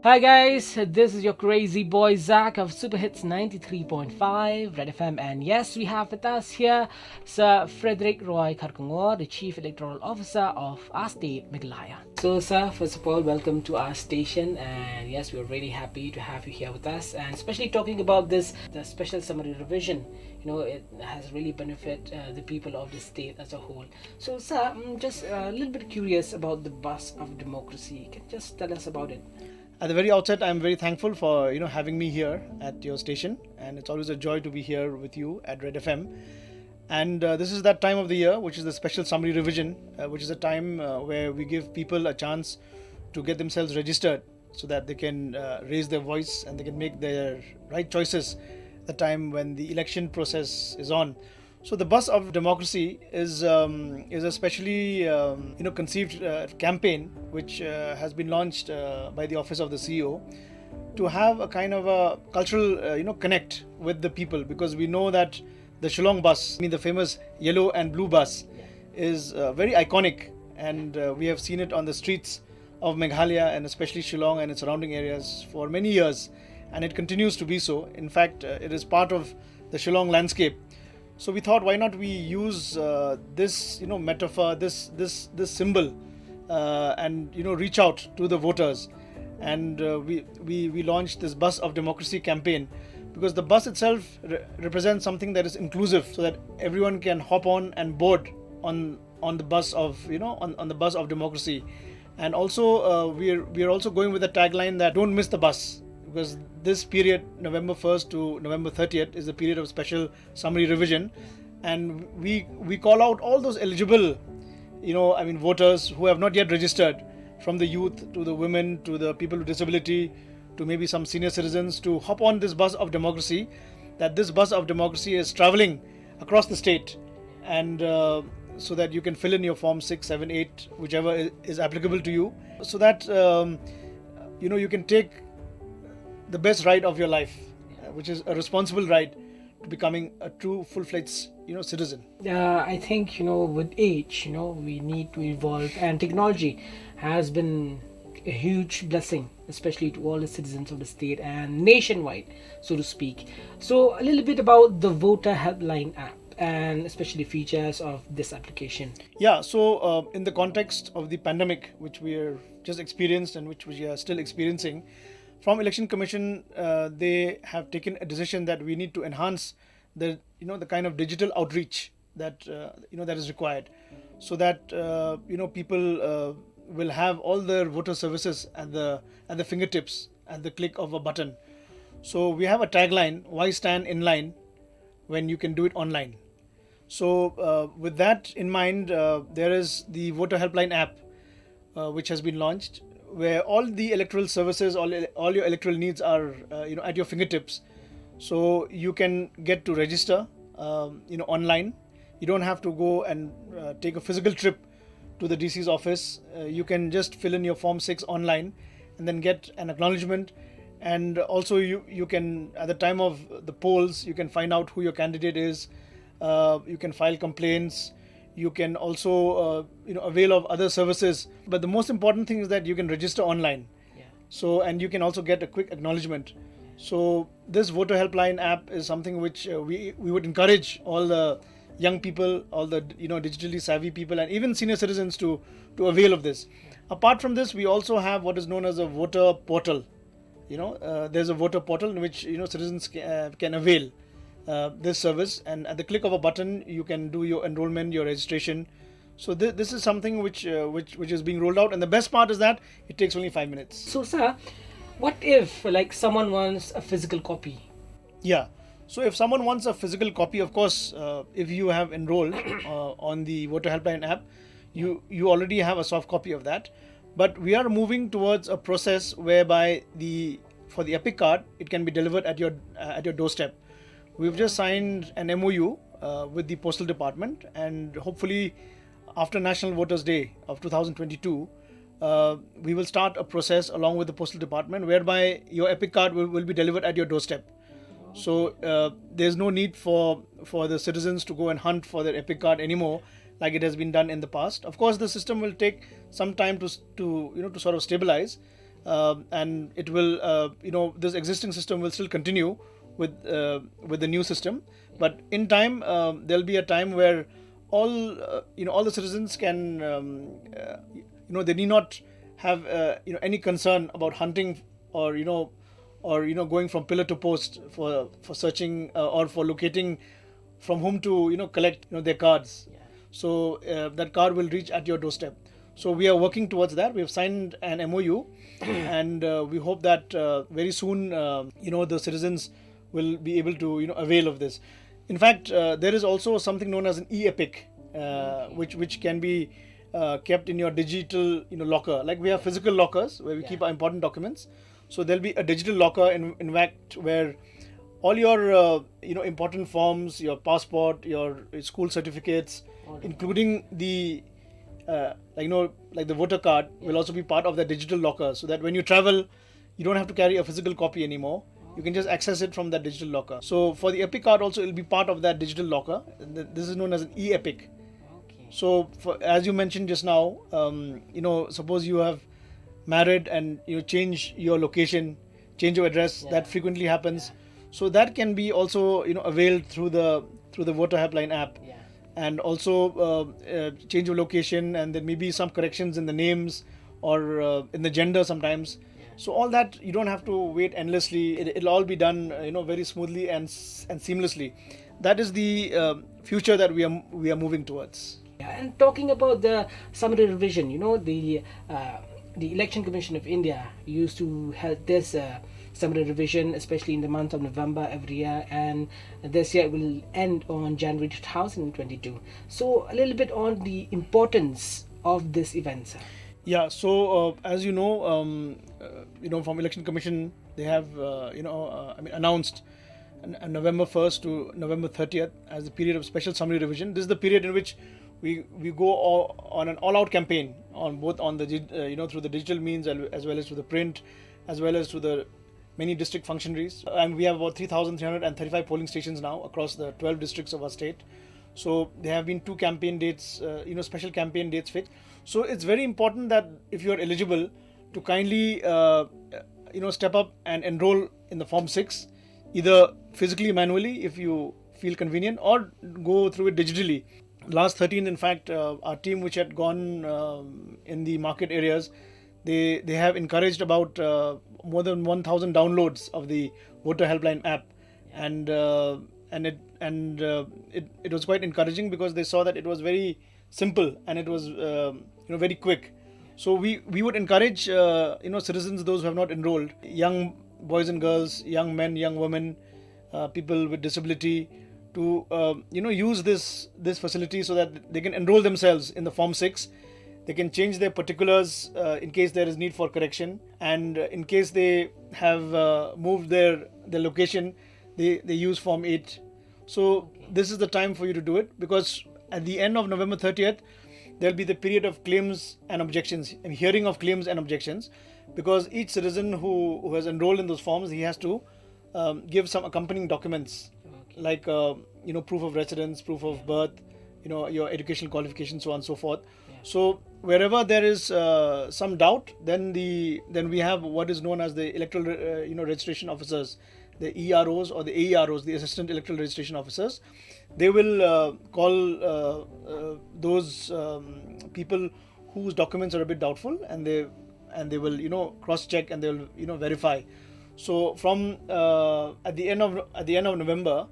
Hi guys, this is your crazy boy Zach of Super Hits 93.5 Red FM, and yes, we have with us here Sir Frederick Roy Kharkongor, the Chief Electoral Officer of our state, Meghalaya. So, sir, first of all, welcome to our station, and yes, we're really happy to have you here with us, and especially talking about the special summary revision. It has really benefit the people of the state as a whole. So, sir, I'm just a little bit curious about the bus of democracy. Can you just tell us about it? At the very outset, I'm very thankful for having me here at your station, and it's always a joy to be here with you at Red FM. And this is that time of the year, which is the special summary revision, which is a time where we give people a chance to get themselves registered so that they can raise their voice and they can make their right choices at the time when the election process is on. So the bus of democracy is a specially conceived campaign which has been launched by the office of the CEO to have a kind of a cultural connect with the people, because we know that the Shillong bus, the famous yellow and blue bus, is very iconic, and we have seen it on the streets of Meghalaya and especially Shillong and its surrounding areas for many years, and it continues to be so. In fact, it is part of the Shillong landscape. So we thought, why not we use this metaphor, this symbol, and reach out to the voters, and we launched this Bus of Democracy campaign, because the bus itself represents something that is inclusive, so that everyone can hop on and board on the bus of on the bus of democracy. And also we are also going with the tagline that don't miss the bus, because this period, November 1st to November 30th, is the period of special summary revision, and we call out all those eligible voters who have not yet registered, from the youth to the women to the people with disability to maybe some senior citizens, to hop on this bus of democracy. That this bus of democracy is traveling across the state, and so that you can fill in your form 6, 7, 8, whichever is applicable to you, so that you can take the best ride of your life, which is a responsible ride to becoming a true full-fledged citizen. I think with age, we need to evolve, and technology has been a huge blessing, especially to all the citizens of the state and nationwide, so to speak. So a little bit about the voter helpline app and especially features of this application. Yeah, so in the context of the pandemic, which we are just experienced and which we are still experiencing, from Election Commission, they have taken a decision that we need to enhance the kind of digital outreach that that is required, so that people will have all their voter services at the fingertips, at the click of a button. So we have a tagline: "Why stand in line when you can do it online?" So with that in mind, there is the voter helpline app, which has been launched, where all the electoral services, all your electoral needs are at your fingertips. So you can get to register online. You don't have to go and take a physical trip to the DC's office. You can just fill in your form 6 online and then get an acknowledgement. And also you can, at the time of the polls, you can find out who your candidate is. You can file complaints. You can also avail of other services, but the most important thing is that you can register online. So, and you can also get a quick acknowledgement. So this voter helpline app is something which we would encourage all the young people, all the digitally savvy people, and even senior citizens to avail of this. Apart from this, we also have what is known as a voter portal. There's a voter portal in which citizens can avail this service, and at the click of a button you can do your enrollment, your registration. So this is something which is being rolled out, and the best part is that it takes only 5 minutes. So, sir, what if someone wants a physical copy? Yeah, so if someone wants a physical copy, of course, if you have enrolled on the voter helpline app, you already have a soft copy of that. But we are moving towards a process whereby for the epic card, it can be delivered at your doorstep. We've just signed an MOU with the Postal Department, and hopefully after National Voters Day of 2022, we will start a process along with the Postal Department whereby your epic card will be delivered at your doorstep. So there's no need for the citizens to go and hunt for their epic card anymore, like it has been done in the past. Of course, the system will take some time to sort of stabilize, and it will, this existing system will still continue with the new system. But in time, there'll be a time where all the citizens can, they need not have any concern about hunting or going from pillar to post for searching or for locating from whom to collect their cards. So that card will reach at your doorstep. So we are working towards that. We have signed an MOU, and we hope that very soon, the citizens will be able to avail of this. In fact, there is also something known as an e-epic, which can be kept in your digital locker. Like we have physical lockers where we keep our important documents. So there'll be a digital locker in fact where all your important forms, your passport, your school certificates, including the like the voter card, will also be part of the digital locker, so that when you travel, you don't have to carry a physical copy anymore. You can just access it from that digital locker. So for the Epic card also, it will be part of that digital locker. This is known as an e-Epic. So as you mentioned just now, suppose you have married and you change your location, change your address, that frequently happens. So that can be also availed through the voter helpline app. And also change of location, and there may be some corrections in the names or in the gender sometimes. So all that, you don't have to wait endlessly. It'll all be done very smoothly and seamlessly. That is the future that we are moving towards. And talking about the summary revision, the Election Commission of India used to help this summary revision, especially in the month of November every year, and this year it will end on January 2022. So a little bit on the importance of this event, sir. Yeah, so as you know, from Election Commission, they have announced November 1st to November 30th as the period of special summary revision. This is the period in which we go on an all-out campaign on both on the through the digital means as well as through the print, as well as through the many district functionaries. And we have about 3,335 polling stations now across the 12 districts of our state. So there have been two campaign dates, special campaign dates fixed. So it's very important that if you are eligible, to kindly step up and enroll in the Form 6, either physically, manually, if you feel convenient, or go through it digitally. Last 13th, in fact, our team, which had gone in the market areas, they have encouraged about more than 1,000 downloads of the voter helpline app, and it was quite encouraging because they saw that it was very simple and it was very quick. So we would encourage citizens, those who have not enrolled, young boys and girls, young men, young women, people with disability, to use this facility so that they can enroll themselves in the Form 6. They can change their particulars in case there is need for correction, and in case they have moved their location, they use Form 8. So this is the time for you to do it, because at the end of November 30th, there'll be the period of claims and objections, and hearing of claims and objections, because each citizen who has enrolled in those forms, he has to give some accompanying documents, like proof of residence, proof of birth, your educational qualifications, so on and so forth. So wherever there is some doubt, then we have what is known as the electoral registration officers, the EROs or the AEROs, the assistant electoral registration officers. They will call those people whose documents are a bit doubtful, and they will cross check, and they will verify. So from at the end of November,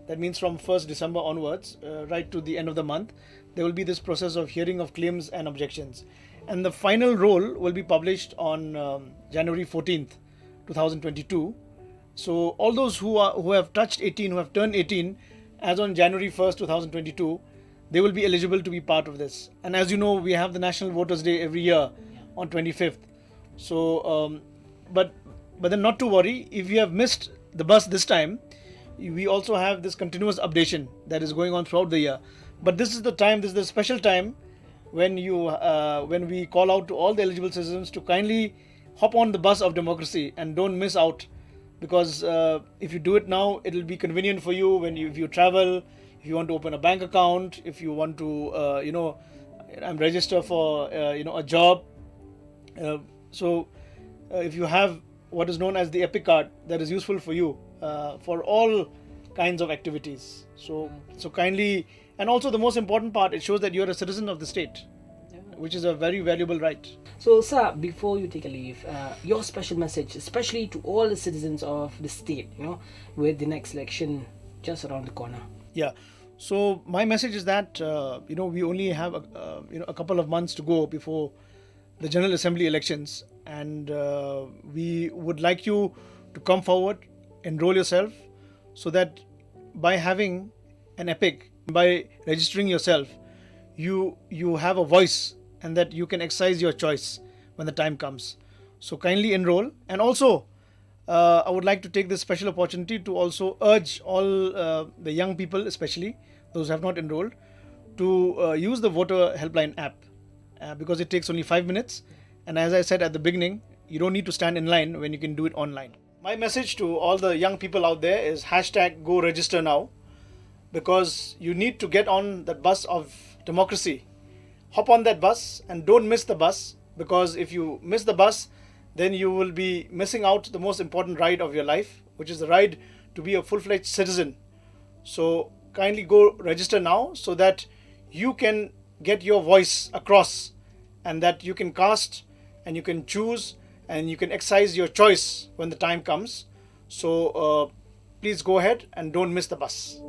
that means from 1st December onwards, right to the end of the month, there will be this process of hearing of claims and objections. And the final roll will be published on January 14th, 2022. So all those who have touched 18, who have turned 18, as on January 1st, 2022, they will be eligible to be part of this. And as you know, we have the National Voters' Day every year on 25th. So, but then not to worry, if you have missed the bus this time, we also have this continuous updation that is going on throughout the year. But this is the special time when we call out to all the eligible citizens to kindly hop on the bus of democracy and don't miss out, because if you do it now, it will be convenient for you if you travel, if you want to open a bank account, if you want to register for a job. So if you have what is known as the Epic card, that is useful for you for all kinds of activities. So kindly, and also the most important part, it shows that you are a citizen of the state, which is a very valuable right. So, sir, before you take a leave, your special message, especially to all the citizens of the state, with the next election just around the corner. Yeah. So my message is that we only have a couple of months to go before the General Assembly elections, and we would like you to come forward, enroll yourself, so that by having an Epic, by registering yourself, you have a voice, and that you can exercise your choice when the time comes. So kindly enroll. And also I would like to take this special opportunity to also urge all the young people, especially those who have not enrolled, to use the voter helpline app, because it takes only 5 minutes, and as I said at the beginning, you don't need to stand in line when you can do it online. My message to all the young people out there is #go register now, because you need to get on that bus of democracy. Hop on that bus and don't miss the bus, because if you miss the bus, then you will be missing out the most important ride of your life, which is the ride to be a full-fledged citizen. So kindly go register now, so that you can get your voice across, and that you can cast and you can choose and you can exercise your choice when the time comes. So please go ahead and don't miss the bus.